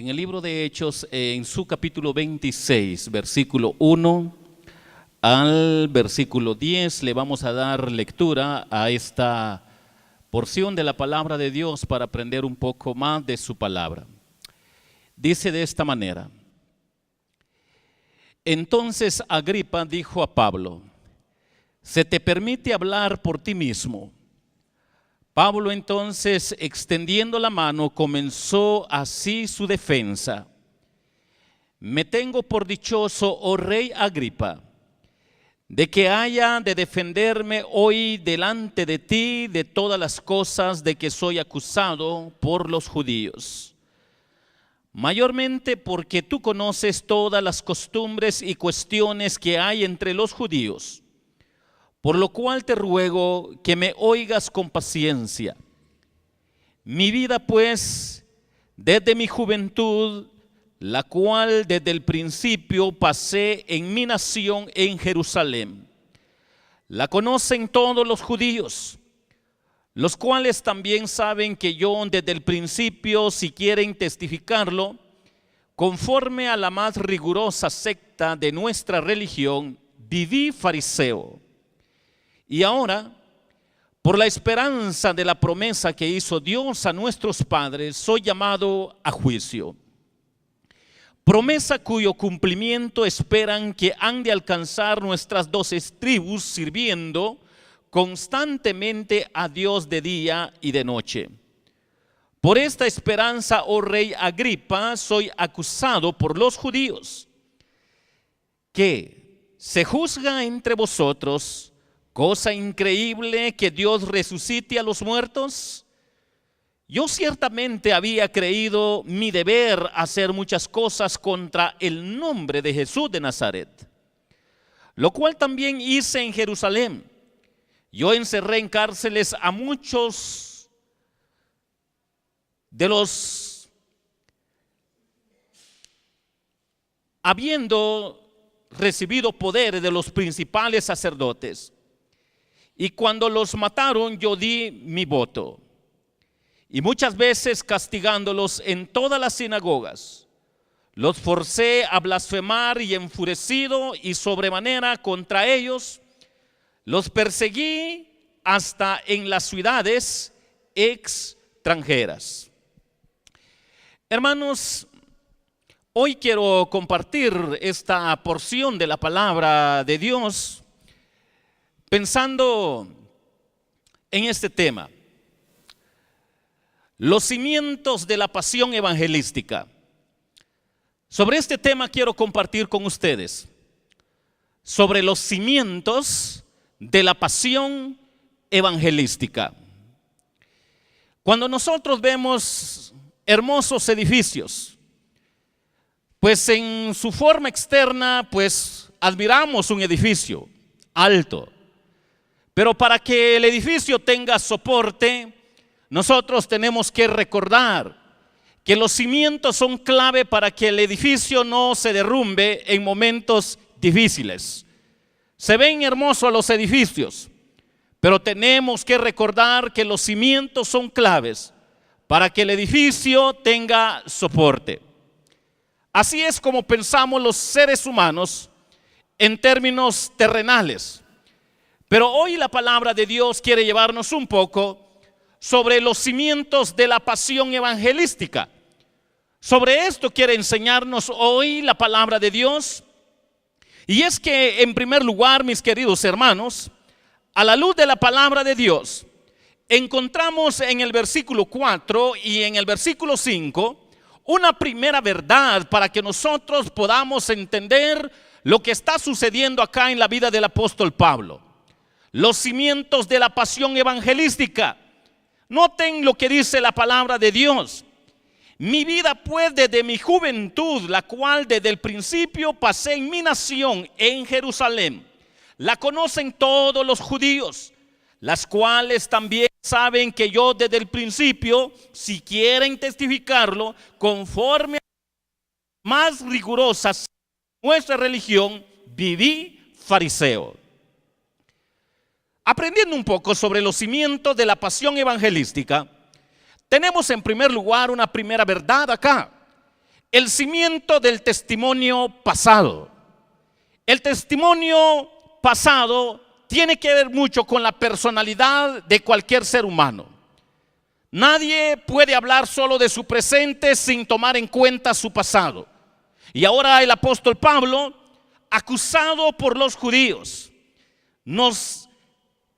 En el libro de Hechos, en su capítulo 26, versículo 1 al versículo 10, le vamos a dar lectura a esta porción de la palabra de Dios para aprender un poco más de su palabra. Dice de esta manera: entonces Agripa dijo a Pablo: ¿se te permite hablar por ti mismo? Pablo entonces, extendiendo la mano, comenzó así su defensa. Me tengo por dichoso, oh rey Agripa, de que haya de defenderme hoy delante de ti de todas las cosas de que soy acusado por los judíos. Mayormente porque tú conoces todas las costumbres y cuestiones que hay entre los judíos. Por lo cual te ruego que me oigas con paciencia. Mi vida pues, desde mi juventud, la cual desde el principio pasé en mi nación en Jerusalén, la conocen todos los judíos, los cuales también saben que yo desde el principio, si quieren testificarlo, conforme a la más rigurosa secta de nuestra religión, viví fariseo. Y ahora, por la esperanza de la promesa que hizo Dios a nuestros padres, soy llamado a juicio. Promesa cuyo cumplimiento esperan que han de alcanzar nuestras 12 tribus, sirviendo constantemente a Dios de día y de noche. Por esta esperanza, oh rey Agripa, soy acusado por los judíos, que se juzga entre vosotros. Cosa increíble que Dios resucite a los muertos. Yo ciertamente había creído mi deber hacer muchas cosas contra el nombre de Jesús de Nazaret, lo cual también hice en Jerusalén. Yo encerré en cárceles a muchos de los, habiendo recibido poder de los principales sacerdotes. Y cuando los mataron, yo di mi voto. Y muchas veces castigándolos en todas las sinagogas, los forcé a blasfemar, y enfurecido y sobremanera contra ellos, los perseguí hasta en las ciudades extranjeras. Hermanos, hoy quiero compartir esta porción de la palabra de Dios pensando en este tema, los cimientos de la pasión evangelística. Sobre este tema quiero compartir con ustedes, sobre los cimientos de la pasión evangelística. Cuando nosotros vemos hermosos edificios, pues en su forma externa, pues admiramos un edificio alto. Pero para que el edificio tenga soporte, nosotros tenemos que recordar que los cimientos son clave para que el edificio no se derrumbe en momentos difíciles. Se ven hermosos los edificios, pero tenemos que recordar que los cimientos son claves para que el edificio tenga soporte. Así es como pensamos los seres humanos en términos terrenales. Pero hoy la palabra de Dios quiere llevarnos un poco sobre los cimientos de la pasión evangelística. Sobre esto quiere enseñarnos hoy la palabra de Dios. Y es que, en primer lugar, mis queridos hermanos, a la luz de la palabra de Dios, encontramos en el versículo 4 y en el versículo 5 una primera verdad para que nosotros podamos entender lo que está sucediendo acá en la vida del apóstol Pablo. Los cimientos de la pasión evangelística. Noten lo que dice la palabra de Dios. Mi vida pues desde mi juventud, la cual desde el principio pasé en mi nación en Jerusalén, la conocen todos los judíos, las cuales también saben que yo desde el principio, si quieren testificarlo, conforme a la más rigurosa nuestra religión, viví fariseo. Aprendiendo un poco sobre los cimientos de la pasión evangelística, tenemos en primer lugar una primera verdad acá. el cimiento del testimonio pasado. El testimonio pasado tiene que ver mucho con la personalidad de cualquier ser humano. Nadie puede hablar solo de su presente sin tomar en cuenta su pasado. Y ahora el apóstol Pablo, acusado por los judíos, nos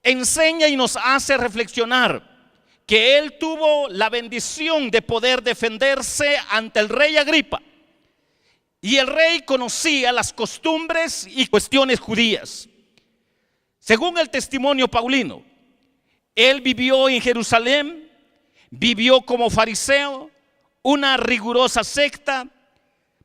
enseña y nos hace reflexionar que él tuvo la bendición de poder defenderse ante el rey Agripa. Y el rey conocía las costumbres y cuestiones judías. Según el testimonio paulino, él vivió en Jerusalén, vivió como fariseo, una rigurosa secta,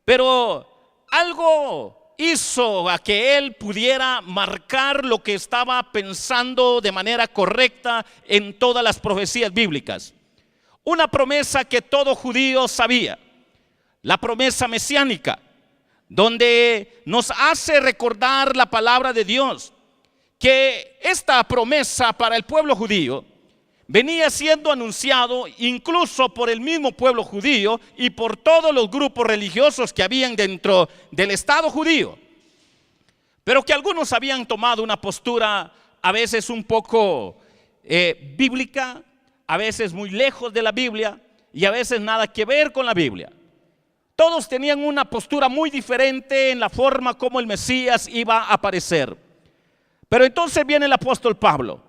pero algo hizo a que él pudiera marcar lo que estaba pensando de manera correcta en todas las profecías bíblicas. Una promesa que todo judío sabía, la promesa mesiánica, donde nos hace recordar la palabra de Dios, que esta promesa para el pueblo judío venía siendo anunciado incluso por el mismo pueblo judío y por todos los grupos religiosos que habían dentro del Estado judío, pero que algunos habían tomado una postura a veces un poco bíblica, a veces muy lejos de la Biblia y a veces nada que ver con la Biblia. Todos tenían una postura muy diferente en la forma como el Mesías iba a aparecer. Pero entonces viene el apóstol Pablo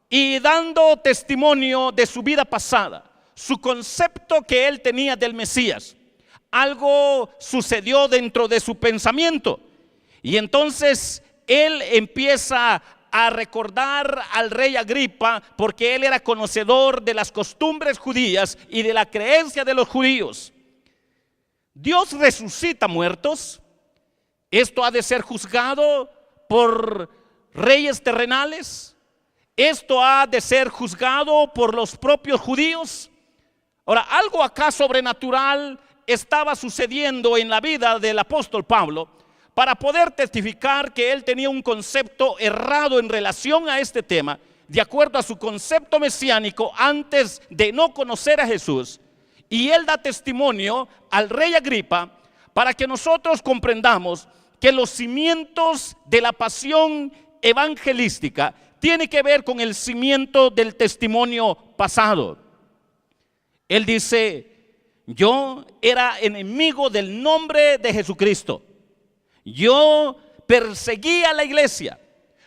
y dando testimonio de su vida pasada, su concepto que él tenía del Mesías, algo sucedió dentro de su pensamiento. Y entonces él empieza a recordar al rey Agripa, porque él era conocedor de las costumbres judías y de la creencia de los judíos. Dios resucita muertos. Esto ha de ser juzgado por reyes terrenales. Esto ha de ser juzgado por los propios judíos. Ahora, algo acá sobrenatural estaba sucediendo en la vida del apóstol Pablo para poder testificar que él tenía un concepto errado en relación a este tema, de acuerdo a su concepto mesiánico antes de no conocer a Jesús. Y él da testimonio al rey Agripa para que nosotros comprendamos que los cimientos de la pasión evangelística tiene que ver con el cimiento del testimonio pasado. Él dice: yo era enemigo del nombre de Jesucristo. Yo perseguía a la iglesia.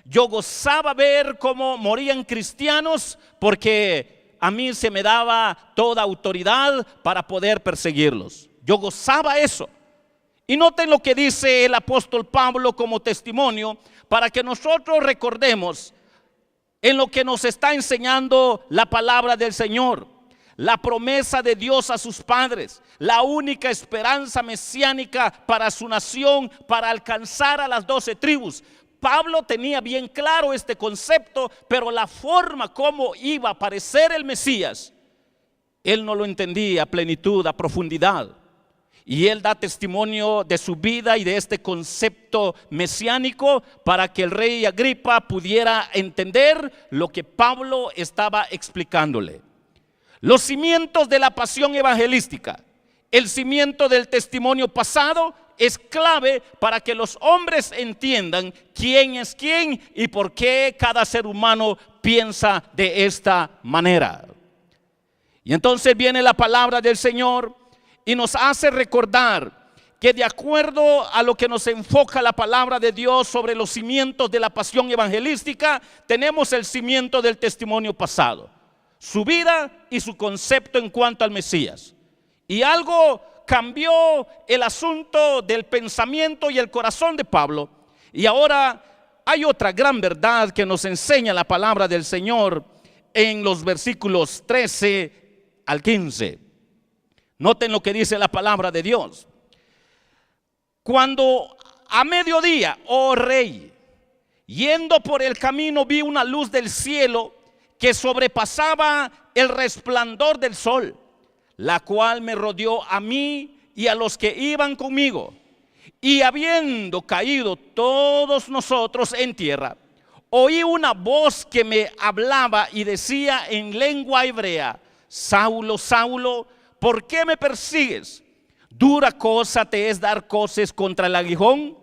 Yo gozaba ver cómo morían cristianos porque a mí se me daba toda autoridad para poder perseguirlos. Yo gozaba eso. Y noten lo que dice el apóstol Pablo como testimonio para que nosotros recordemos en lo que nos está enseñando la palabra del Señor, la promesa de Dios a sus padres, la única esperanza mesiánica para su nación, para alcanzar a las 12 tribus. Pablo tenía bien claro este concepto, pero la forma como iba a aparecer el Mesías, él no lo entendía a plenitud, a profundidad. Y él da testimonio de su vida y de este concepto mesiánico para que el rey Agripa pudiera entender lo que Pablo estaba explicándole. Los cimientos de la pasión evangelística, el cimiento del testimonio pasado, es clave para que los hombres entiendan quién es quién y por qué cada ser humano piensa de esta manera. Y entonces viene la palabra del Señor y nos hace recordar que de acuerdo a lo que nos enfoca la palabra de Dios sobre los cimientos de la pasión evangelística, tenemos el cimiento del testimonio pasado, su vida y su concepto en cuanto al Mesías. Y algo cambió el asunto del pensamiento y el corazón de Pablo. Y ahora hay otra gran verdad que nos enseña la palabra del Señor en los versículos 13 al 15. Noten lo que dice la palabra de Dios. Cuando a mediodía, oh rey, yendo por el camino vi una luz del cielo que sobrepasaba el resplandor del sol, la cual me rodeó a mí y a los que iban conmigo. Y habiendo caído todos nosotros en tierra, oí una voz que me hablaba y decía en lengua hebrea: Saulo, Saulo, ¿por qué me persigues? Dura cosa te es dar coces contra el aguijón.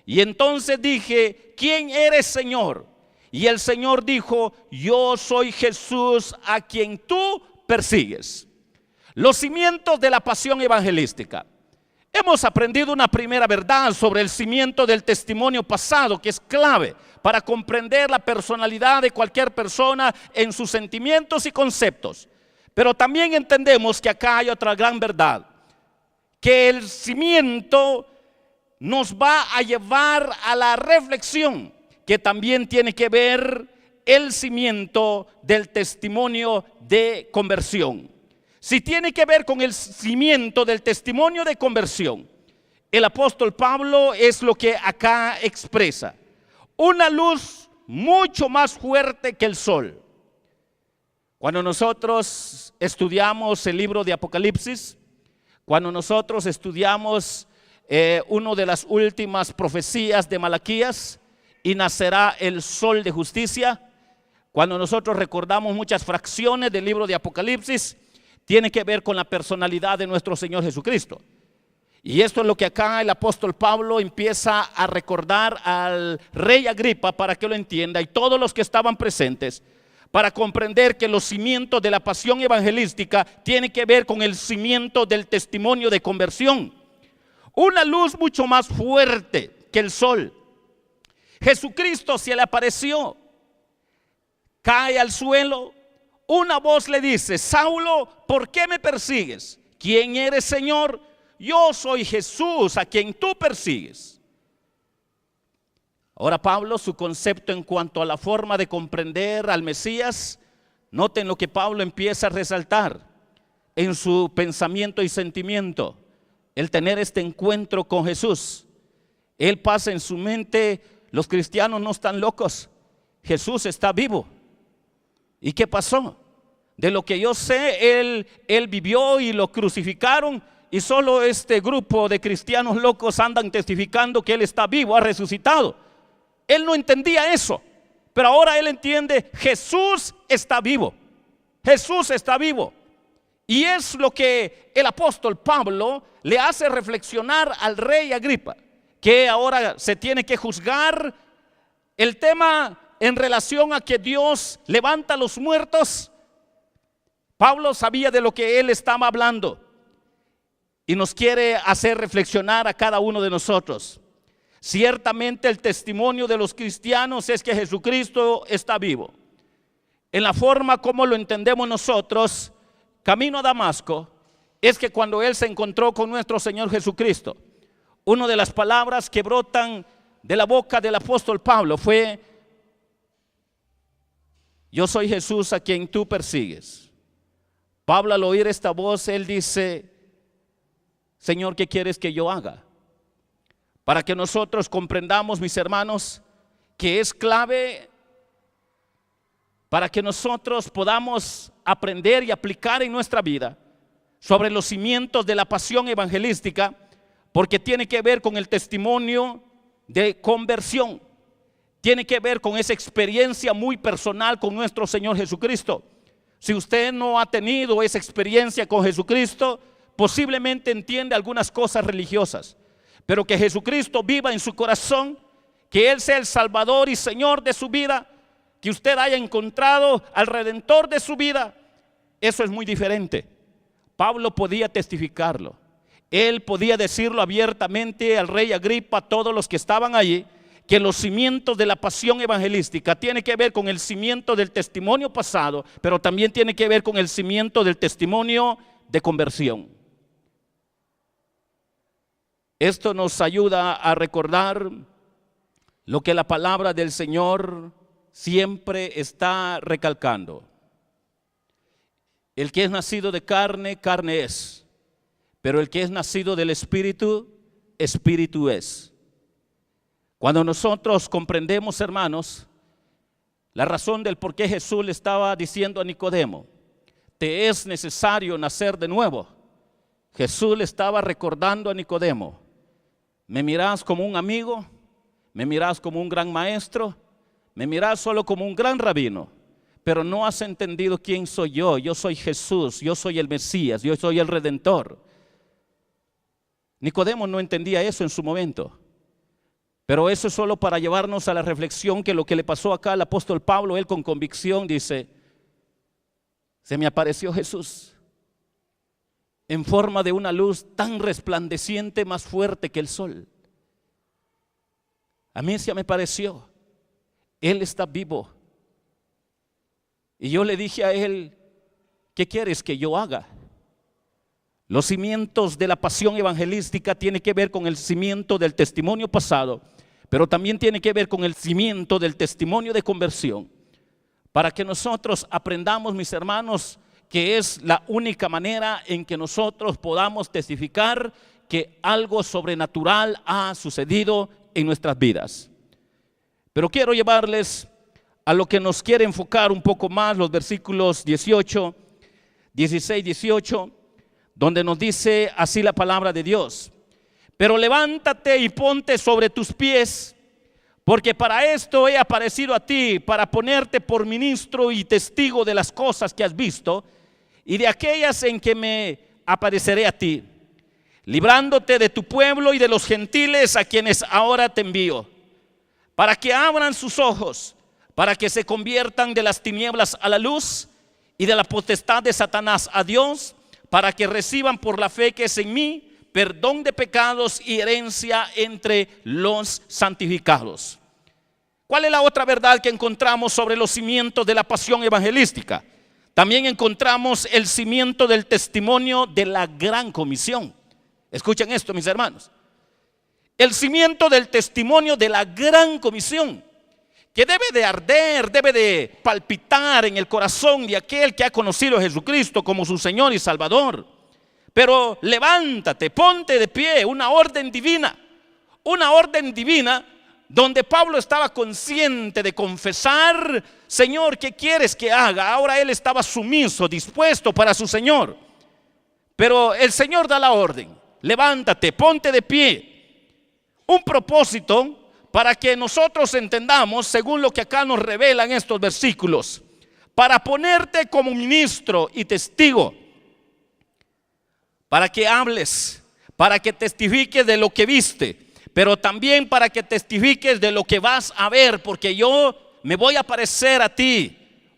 Y entonces dije, ¿quién eres, Señor? Y el Señor dijo, yo soy Jesús a quien tú persigues. Los cimientos de la pasión evangelística. Hemos aprendido una primera verdad sobre el cimiento del testimonio pasado, que es clave para comprender la personalidad de cualquier persona en sus sentimientos y conceptos. Pero también entendemos que acá hay otra gran verdad, que el cimiento nos va a llevar a la reflexión, que también tiene que ver el cimiento del testimonio de conversión. Si tiene que ver con el cimiento del testimonio de conversión, el apóstol Pablo es lo que acá expresa: una luz mucho más fuerte que el sol. Cuando nosotros estudiamos el libro de Apocalipsis, cuando nosotros estudiamos una de las últimas profecías de Malaquías, y nacerá el sol de justicia, cuando nosotros recordamos muchas fracciones del libro de Apocalipsis, tiene que ver con la personalidad de nuestro Señor Jesucristo. Y esto es lo que acá el apóstol Pablo empieza a recordar al rey Agripa para que lo entienda, y todos los que estaban presentes, para comprender que los cimientos de la pasión evangelística tienen que ver con el cimiento del testimonio de conversión. Una luz mucho más fuerte que el sol. Jesucristo se le apareció, cae al suelo, una voz le dice: Saulo, ¿por qué me persigues? ¿Quién eres, Señor? Yo soy Jesús a quien tú persigues. Ahora Pablo, su concepto en cuanto a la forma de comprender al Mesías, noten lo que Pablo empieza a resaltar en su pensamiento y sentimiento, el tener este encuentro con Jesús. Él pasa en su mente: los cristianos no están locos, Jesús está vivo. ¿Y qué pasó? De lo que yo sé, él vivió y lo crucificaron, y solo este grupo de cristianos locos andan testificando que Él está vivo, ha resucitado. Él no entendía eso, pero ahora él entiende: Jesús está vivo, Jesús está vivo. Y es lo que el apóstol Pablo le hace reflexionar al rey Agripa, que ahora se tiene que juzgar el tema en relación a que Dios levanta a los muertos. Pablo sabía de lo que él estaba hablando y nos quiere hacer reflexionar a cada uno de nosotros. Ciertamente el testimonio de los cristianos es que Jesucristo está vivo. En la forma como lo entendemos nosotros, camino a Damasco, es que cuando él se encontró con nuestro Señor Jesucristo, una de las palabras que brotan de la boca del apóstol Pablo fue: yo soy Jesús a quien tú persigues. Pablo, al oír esta voz, él dice: Señor, ¿qué quieres que yo haga? Para que nosotros comprendamos, mis hermanos, que es clave para que nosotros podamos aprender y aplicar en nuestra vida sobre los cimientos de la pasión evangelística, porque tiene que ver con el testimonio de conversión, tiene que ver con esa experiencia muy personal con nuestro Señor Jesucristo. Si usted no ha tenido esa experiencia con Jesucristo, posiblemente entiende algunas cosas religiosas, pero que Jesucristo viva en su corazón, que Él sea el Salvador y Señor de su vida, que usted haya encontrado al Redentor de su vida, eso es muy diferente. Pablo podía testificarlo, él podía decirlo abiertamente al rey Agripa, a todos los que estaban allí, que los cimientos de la pasión evangelística tiene que ver con el cimiento del testimonio pasado, pero también tiene que ver con el cimiento del testimonio de conversión. Esto nos ayuda a recordar lo que la palabra del Señor siempre está recalcando. El que es nacido de carne, carne es, pero el que es nacido del Espíritu, Espíritu es. Cuando nosotros comprendemos, hermanos, la razón del por qué Jesús le estaba diciendo a Nicodemo: te es necesario nacer de nuevo. Jesús le estaba recordando a Nicodemo: me mirás como un amigo, me mirás como un gran maestro, me mirás solo como un gran rabino, pero no has entendido quién soy yo. Yo soy Jesús, yo soy el Mesías, yo soy el Redentor. Nicodemo no entendía eso en su momento. Pero eso es solo para llevarnos a la reflexión que lo que le pasó acá al apóstol Pablo, él con convicción dice: se me apareció Jesús en forma de una luz tan resplandeciente, más fuerte que el sol. A mí se me pareció, Él está vivo. Y yo le dije a Él: ¿qué quieres que yo haga? Los cimientos de la pasión evangelística tienen que ver con el cimiento del testimonio pasado, pero también tiene que ver con el cimiento del testimonio de conversión, para que nosotros aprendamos, mis hermanos, que es la única manera en que nosotros podamos testificar que algo sobrenatural ha sucedido en nuestras vidas. Pero quiero llevarles a lo que nos quiere enfocar un poco más, los versículos 16, 18, donde nos dice así la palabra de Dios: pero levántate y ponte sobre tus pies, porque para esto he aparecido a ti, para ponerte por ministro y testigo de las cosas que has visto y de aquellas en que me apareceré a ti, librándote de tu pueblo y de los gentiles a quienes ahora te envío, para que abran sus ojos, para que se conviertan de las tinieblas a la luz y de la potestad de Satanás a Dios, para que reciban por la fe que es en mí perdón de pecados y herencia entre los santificados. ¿Cuál es la otra verdad que encontramos sobre los cimientos de la pasión evangelística? También encontramos el cimiento del testimonio de la gran comisión. Escuchen esto, mis hermanos: el cimiento del testimonio de la gran comisión, que debe de arder, debe de palpitar en el corazón de aquel que ha conocido a Jesucristo como su Señor y Salvador. Pero levántate, ponte de pie, una orden divina donde Pablo estaba consciente de confesar: Señor, ¿qué quieres que haga? Ahora él estaba sumiso, dispuesto para su Señor. Pero el Señor da la orden: levántate, ponte de pie. Un propósito para que nosotros entendamos, según lo que acá nos revelan estos versículos, para ponerte como ministro y testigo, para que hables, para que testifiques de lo que viste, pero también para que testifiques de lo que vas a ver, porque yo me voy a aparecer a ti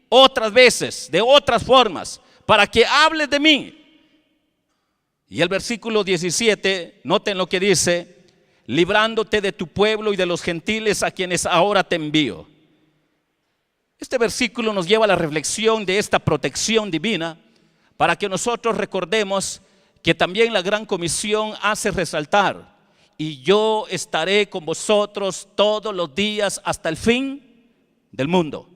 otras veces, de otras formas, para que hables de mí. Y el versículo 17, noten lo que dice: librándote de tu pueblo y de los gentiles a quienes ahora te envío. Este versículo nos lleva a la reflexión de esta protección divina, para que nosotros recordemos que también la gran comisión hace resaltar: y yo estaré con vosotros todos los días hasta el fin del mundo.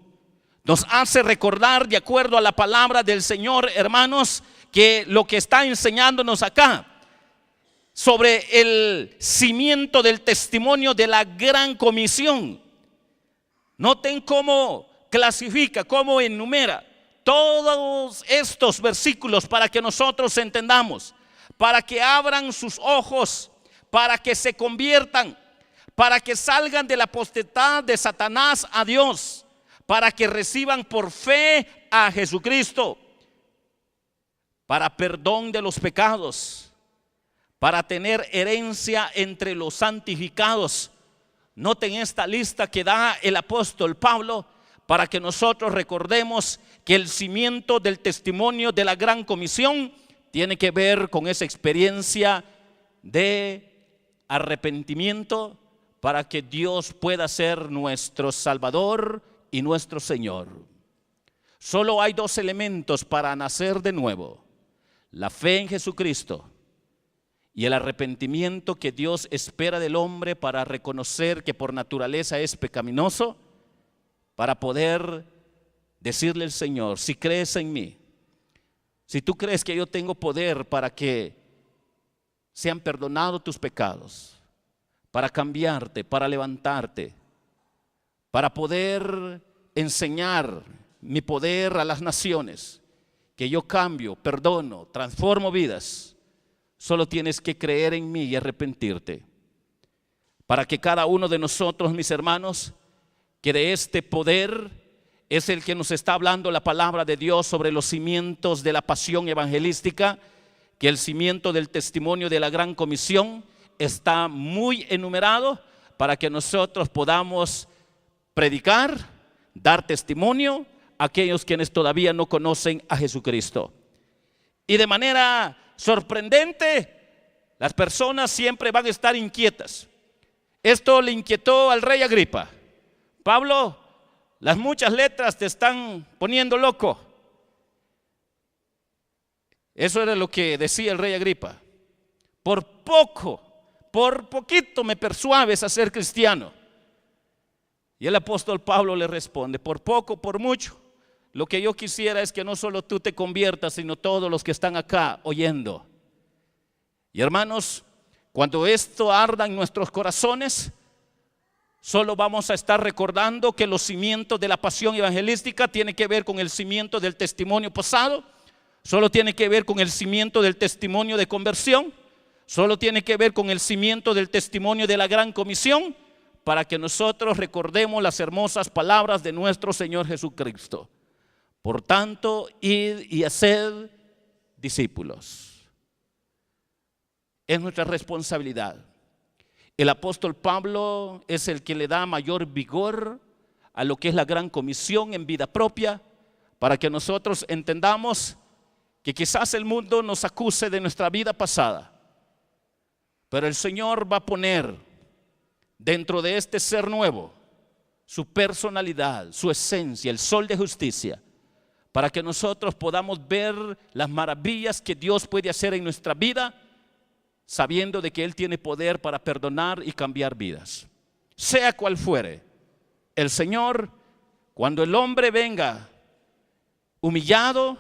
Nos hace recordar, de acuerdo a la palabra del Señor, hermanos, que lo que está enseñándonos acá sobre el cimiento del testimonio de la gran comisión. Noten cómo clasifica, cómo enumera todos estos versículos para que nosotros entendamos: para que abran sus ojos, para que se conviertan, para que salgan de la potestad de Satanás a Dios, para que reciban por fe a Jesucristo, para perdón de los pecados, para tener herencia entre los santificados. Noten esta lista que da el apóstol Pablo para que nosotros recordemos que el cimiento del testimonio de la gran comisión tiene que ver con esa experiencia de arrepentimiento, para que Dios pueda ser nuestro Salvador y nuestro Señor. Solo hay dos elementos para nacer de nuevo: la fe en Jesucristo y el arrepentimiento que Dios espera del hombre para reconocer que por naturaleza es pecaminoso, para poder decirle al Señor: si crees en mí, si tú crees que yo tengo poder para que sean perdonados tus pecados, para cambiarte, para levantarte, para poder enseñar mi poder a las naciones, que yo cambio, perdono, transformo vidas, solo tienes que creer en mí y arrepentirte. Para que cada uno de nosotros, mis hermanos, que de este poder es el que nos está hablando la palabra de Dios sobre los cimientos de la pasión evangelística, que el cimiento del testimonio de la gran comisión está muy enumerado para que nosotros podamos predicar, dar testimonio a aquellos quienes todavía no conocen a Jesucristo. Y de manera sorprendente, las personas siempre van a estar inquietas. Esto le inquietó al rey Agripa. Pablo, las muchas letras te están poniendo loco. Eso era lo que decía el rey Agripa. Por poquito me persuades a ser cristiano. Y el apóstol Pablo le responde: por poco, por mucho, lo que yo quisiera es que no solo tú te conviertas, sino todos los que están acá oyendo. Y hermanos, cuando esto arda en nuestros corazones, solo vamos a estar recordando que los cimientos de la pasión evangelística tienen que ver con el cimiento del testimonio pasado, solo tiene que ver con el cimiento del testimonio de conversión, solo tiene que ver con el cimiento del testimonio de la gran comisión, para que nosotros recordemos las hermosas palabras de nuestro Señor Jesucristo. Por tanto, id y haced discípulos. Es nuestra responsabilidad. El apóstol Pablo es el que le da mayor vigor a lo que es la gran comisión en vida propia, para que nosotros entendamos que quizás el mundo nos acuse de nuestra vida pasada, pero el Señor va a poner dentro de este ser nuevo su personalidad, su esencia, el sol de justicia, para que nosotros podamos ver las maravillas que Dios puede hacer en nuestra vida, sabiendo de que Él tiene poder para perdonar y cambiar vidas. Sea cual fuere, el Señor, cuando el hombre venga humillado,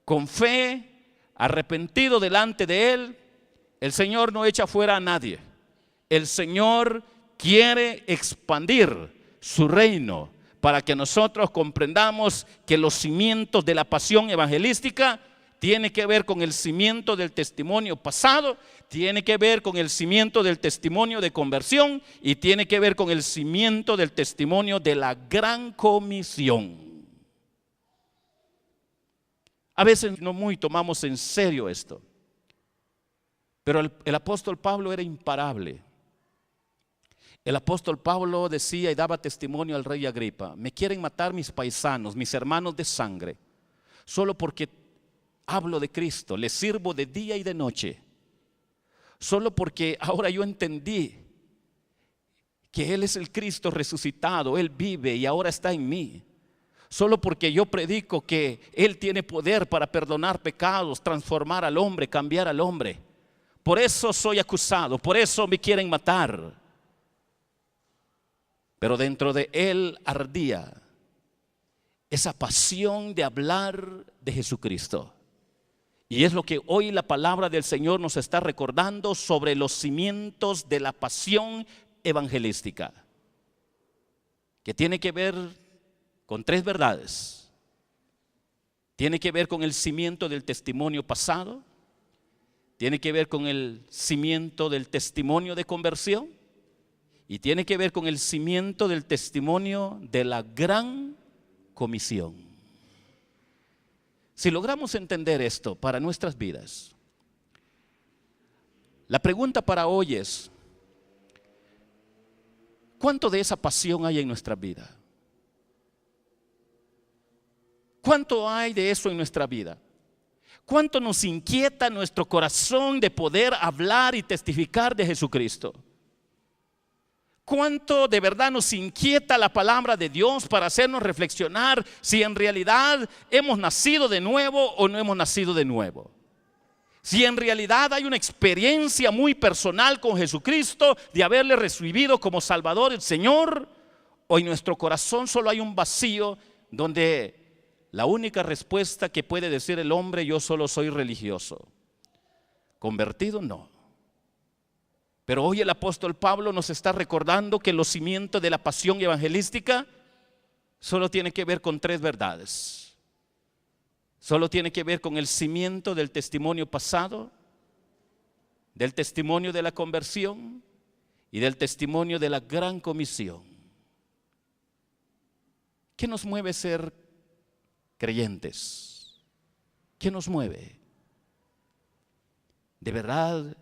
con fe, arrepentido delante de Él, el Señor no echa fuera a nadie. El Señor quiere expandir su reino para que nosotros comprendamos que los cimientos de la pasión evangelística tiene que ver con el cimiento del testimonio pasado, tiene que ver con el cimiento del testimonio de conversión y tiene que ver con el cimiento del testimonio de la gran comisión. A veces no muy tomamos en serio esto, pero el apóstol Pablo era imparable. El apóstol Pablo decía y daba testimonio al rey Agripa: me quieren matar mis paisanos, mis hermanos de sangre, solo porque hablo de Cristo, les sirvo de día y de noche, solo porque ahora yo entendí que Él es el Cristo resucitado, Él vive y ahora está en mí, solo porque yo predico que Él tiene poder para perdonar pecados, transformar al hombre, cambiar al hombre. Por eso soy acusado, por eso me quieren matar. Pero dentro de él ardía esa pasión de hablar de Jesucristo. Y es lo que hoy la palabra del Señor nos está recordando sobre los cimientos de la pasión evangelística, que tiene que ver con tres verdades. Tiene que ver con el cimiento del testimonio pasado, tiene que ver con el cimiento del testimonio de conversión y tiene que ver con el cimiento del testimonio de la gran comisión. Si logramos entender esto para nuestras vidas, la pregunta para hoy es: ¿cuánto de esa pasión hay en nuestra vida? ¿Cuánto hay de eso en nuestra vida? ¿Cuánto nos inquieta nuestro corazón de poder hablar y testificar de Jesucristo? ¿Cuánto de verdad nos inquieta la palabra de Dios para hacernos reflexionar si en realidad hemos nacido de nuevo o no hemos nacido de nuevo? Si en realidad hay una experiencia muy personal con Jesucristo de haberle recibido como Salvador el Señor, o en nuestro corazón solo hay un vacío donde la única respuesta que puede decir el hombre: yo solo soy religioso. Convertido no. Pero hoy el apóstol Pablo nos está recordando que los cimientos de la pasión evangelística solo tiene que ver con tres verdades. Solo tiene que ver con el cimiento del testimonio pasado, del testimonio de la conversión y del testimonio de la gran comisión. ¿Qué nos mueve ser creyentes? ¿Qué nos mueve? ¿De verdad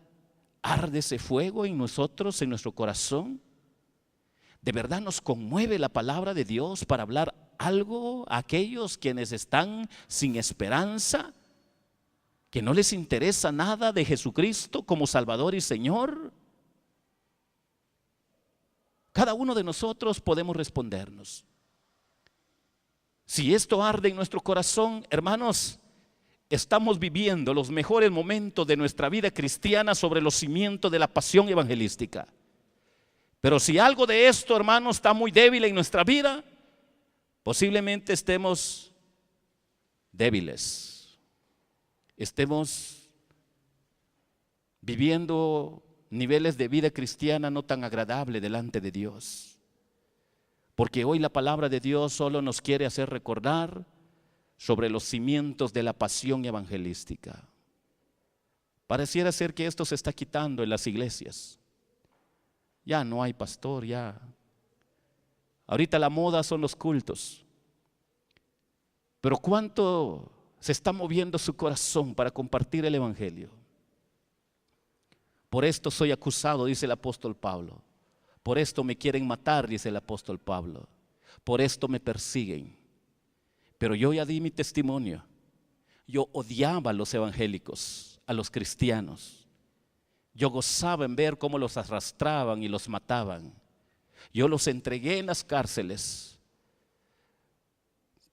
arde ese fuego en nosotros, en nuestro corazón? ¿De verdad nos conmueve la palabra de Dios para hablar algo a aquellos quienes están sin esperanza? ¿Que no les interesa nada de Jesucristo como Salvador y Señor? Cada uno de nosotros podemos respondernos. Si esto arde en nuestro corazón, hermanos, estamos viviendo los mejores momentos de nuestra vida cristiana sobre los cimientos de la pasión evangelística. Pero si algo de esto, hermanos, está muy débil en nuestra vida, posiblemente estemos débiles, estemos viviendo niveles de vida cristiana no tan agradable delante de Dios. Porque hoy la palabra de Dios solo nos quiere hacer recordar sobre los cimientos de la pasión evangelística. Pareciera ser que esto se está quitando en las iglesias. Ya no hay pastor, ya. Ahorita la moda son los cultos. Pero ¿cuánto se está moviendo su corazón para compartir el evangelio? Por esto soy acusado, dice el apóstol Pablo. Por esto me quieren matar, dice el apóstol Pablo. Por esto me persiguen. Pero yo ya di mi testimonio. Yo odiaba a los evangélicos, a los cristianos. Yo gozaba en ver cómo los arrastraban y los mataban. Yo los entregué en las cárceles.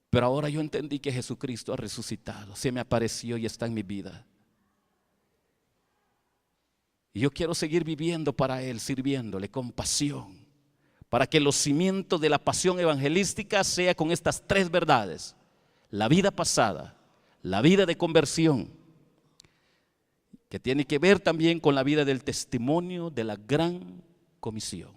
Pero ahora yo entendí que Jesucristo ha resucitado. Se me apareció y está en mi vida. Y yo quiero seguir viviendo para Él, sirviéndole con pasión, para que los cimientos de la pasión evangelística sea con estas tres verdades: la vida pasada, la vida de conversión, que tiene que ver también con la vida del testimonio de la gran comisión.